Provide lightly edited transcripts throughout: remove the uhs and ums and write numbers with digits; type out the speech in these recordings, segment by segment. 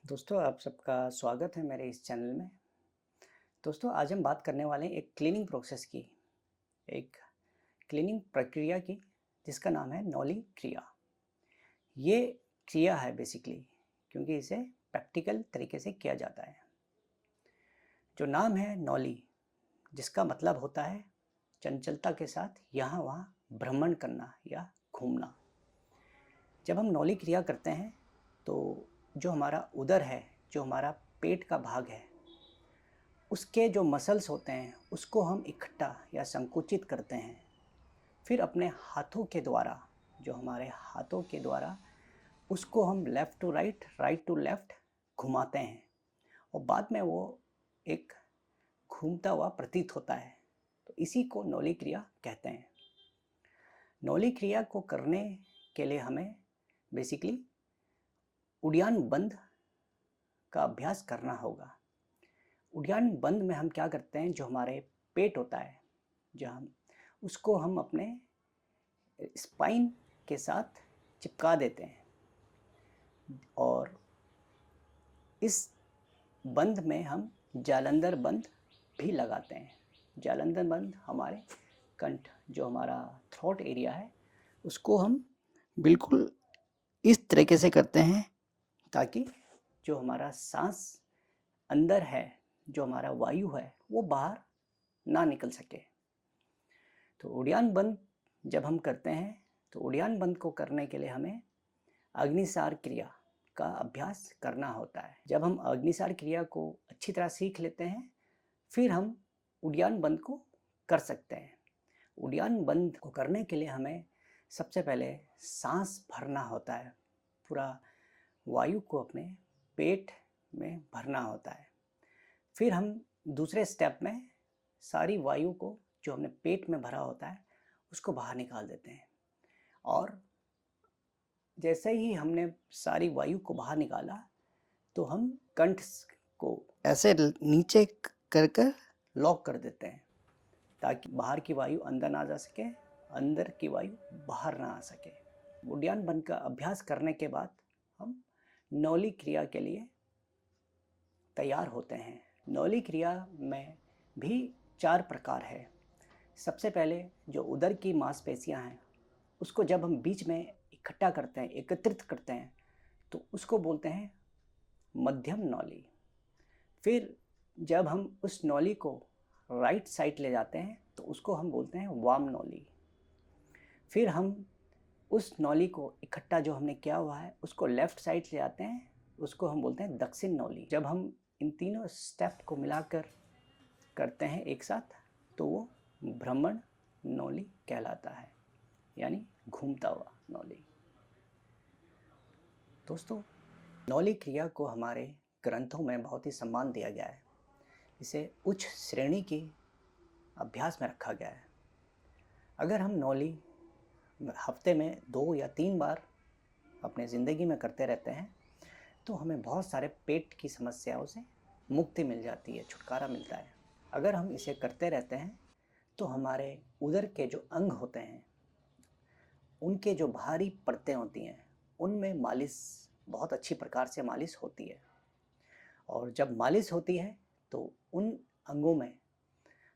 दोस्तों, आप सबका स्वागत है मेरे इस चैनल में। दोस्तों, आज हम बात करने वाले हैं एक क्लीनिंग प्रोसेस की, एक क्लीनिंग प्रक्रिया की, जिसका नाम है नॉली क्रिया। ये क्रिया है बेसिकली, क्योंकि इसे प्रैक्टिकल तरीके से किया जाता है। जो नाम है नॉली, जिसका मतलब होता है चंचलता के साथ यहाँ वहाँ भ्रमण करना या घूमना। जब हम नॉली क्रिया करते हैं तो जो हमारा उदर है, जो हमारा पेट का भाग है, उसके जो मसल्स होते हैं उसको हम इकट्ठा या संकुचित करते हैं। फिर अपने हाथों के द्वारा, जो हमारे हाथों के द्वारा उसको हम left to right, right to left घुमाते हैं और बाद में वो एक घूमता हुआ प्रतीत होता है। तो इसी को नौली क्रिया कहते हैं। नौली क्रिया को करने के लिए हमें बेसिकली उड़ान बंद का अभ्यास करना होगा। उड़ान बंद में हम क्या करते हैं, जो हमारे पेट होता है, जो हम उसको हम अपने स्पाइन के साथ चिपका देते हैं और इस बंद में हम जालंधर बंद भी लगाते हैं। जालंधर बंद हमारे कंठ, जो हमारा थ्रोट एरिया है, उसको हम बिल्कुल इस तरीके से करते हैं ताकि जो हमारा सांस अंदर है, जो हमारा वायु है, वो बाहर ना निकल सके। तो उड़ान बंद जब हम करते हैं तो उड़ान बंद को करने के लिए हमें अग्निसार क्रिया का अभ्यास करना होता है। जब हम अग्निसार क्रिया को अच्छी तरह सीख लेते हैं, फिर हम उड़ान बंद को कर सकते हैं। उड़ान बंद को करने के लिए हमें सबसे पहले सांस भरना होता है। पूरा वायु को अपने पेट में भरना होता है। फिर हम दूसरे स्टेप में सारी वायु को, जो हमने पेट में भरा होता है, उसको बाहर निकाल देते हैं। और जैसे ही हमने सारी वायु को बाहर निकाला तो हम कंठ को ऐसे नीचे कर लॉक कर देते हैं ताकि बाहर की वायु अंदर ना जा सके, अंदर की वायु बाहर ना आ सके। उड़ान बंद का अभ्यास करने के बाद हम नौली क्रिया के लिए तैयार होते हैं। नौली क्रिया में भी 4 प्रकार है। सबसे पहले जो उदर की मांसपेशियां हैं, उसको जब हम बीच में इकट्ठा करते हैं, एकत्रित करते हैं, तो उसको बोलते हैं मध्यम नौली। फिर जब हम उस नौली को राइट साइड ले जाते हैं तो उसको हम बोलते हैं वाम नौली। फिर हम उस नौली को इकट्ठा जो हमने किया हुआ है उसको लेफ्ट साइड ले जाते हैं, उसको हम बोलते हैं दक्षिण नौली। जब हम इन तीनों स्टेप को मिलाकर करते हैं एक साथ तो वो भ्रमण नौली कहलाता है, यानी घूमता हुआ नौली। दोस्तों, नौली क्रिया को हमारे ग्रंथों में बहुत ही सम्मान दिया गया है। इसे उच्च श्रेणी की अभ्यास में रखा गया है। अगर हम नौली हफ्ते में 2 या 3 बार अपने ज़िंदगी में करते रहते हैं तो हमें बहुत सारे पेट की समस्याओं से मुक्ति मिल जाती है, छुटकारा मिलता है। अगर हम इसे करते रहते हैं तो हमारे उदर के जो अंग होते हैं, उनके जो भारी परतें होती हैं, उनमें मालिश बहुत अच्छी प्रकार से मालिश होती है। और जब मालिश होती है तो उन अंगों में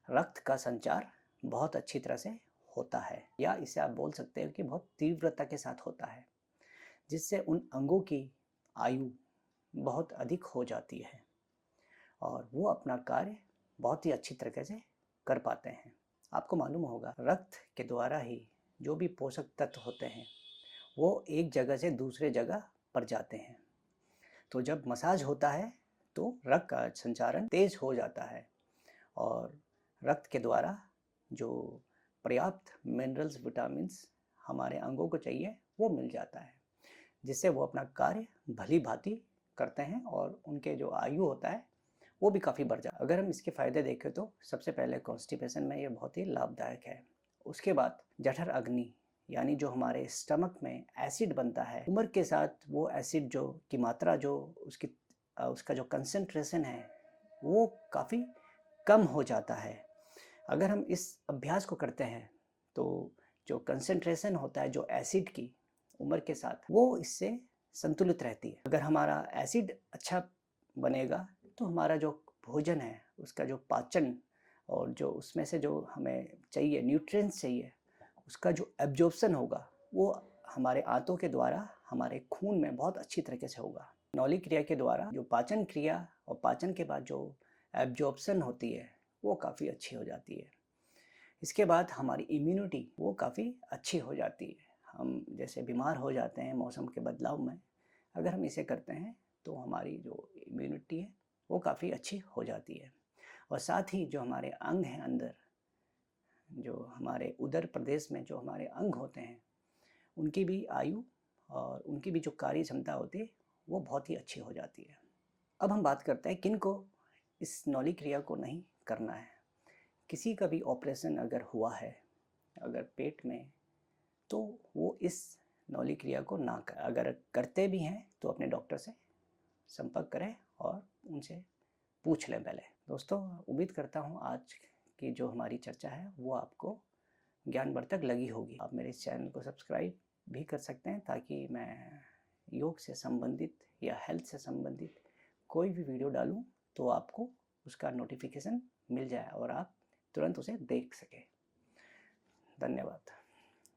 रक्त का संचार बहुत अच्छी तरह से होता है, या इसे आप बोल सकते हो कि बहुत तीव्रता के साथ होता है, जिससे उन अंगों की आयु बहुत अधिक हो जाती है और वो अपना कार्य बहुत ही अच्छी तरीके से कर पाते हैं। आपको मालूम होगा, रक्त के द्वारा ही जो भी पोषक तत्व होते हैं वो एक जगह से दूसरे जगह पर जाते हैं। तो जब मसाज होता है तो रक्त का संचारण तेज हो जाता है और रक्त के द्वारा जो पर्याप्त मिनरल्स, विटामिन्स हमारे अंगों को चाहिए वो मिल जाता है, जिससे वो अपना कार्य भली भांति करते हैं और उनके जो आयु होता है वो भी काफ़ी बढ़ जाता है। अगर हम इसके फ़ायदे देखें तो सबसे पहले कॉन्स्टिपेशन में ये बहुत ही लाभदायक है। उसके बाद जठर अग्नि, यानी जो हमारे स्टमक में एसिड बनता है, उम्र के साथ वो एसिड जो की मात्रा, जो उसका जो कंसंट्रेशन है वो काफ़ी कम हो जाता है। अगर हम इस अभ्यास को करते हैं तो जो कंसंट्रेशन होता है जो एसिड की, उम्र के साथ वो इससे संतुलित रहती है। अगर हमारा एसिड अच्छा बनेगा तो हमारा जो भोजन है उसका जो पाचन और जो उसमें से जो हमें चाहिए न्यूट्रिएंट्स चाहिए उसका जो एब्जॉर्प्शन होगा वो हमारे आंतों के द्वारा हमारे खून में बहुत अच्छी तरीके से होगा। नौली क्रिया के द्वारा जो पाचन क्रिया और पाचन के बाद जो एब्जॉर्प्शन होती है वो काफ़ी अच्छी हो जाती है। इसके बाद हमारी इम्यूनिटी वो काफ़ी अच्छी हो जाती है। हम जैसे बीमार हो जाते हैं मौसम के बदलाव में, अगर हम इसे करते हैं तो हमारी जो इम्यूनिटी है वो काफ़ी अच्छी हो जाती है। और साथ ही जो हमारे अंग हैं अंदर, जो हमारे उदर प्रदेश में जो हमारे अंग होते हैं उनकी भी आयु और उनकी भी जो कार्य क्षमता होती है वो बहुत ही अच्छी हो जाती है। अब हम बात करते हैं किन को इस नौली क्रिया को नहीं करना है। किसी का भी ऑपरेशन अगर हुआ है अगर पेट में, तो वो इस नौली क्रिया को ना कर, अगर करते भी हैं तो अपने डॉक्टर से संपर्क करें और उनसे पूछ लें पहले। दोस्तों, उम्मीद करता हूँ आज की जो हमारी चर्चा है वो आपको ज्ञानवर्धक लगी होगी। आप मेरे इस चैनल को सब्सक्राइब भी कर सकते हैं ताकि मैं योग से संबंधित या हेल्थ से संबंधित कोई भी वीडियो डालूं तो आपको उसका नोटिफिकेशन मिल जाए और आप तुरंत उसे देख सकें। धन्यवाद।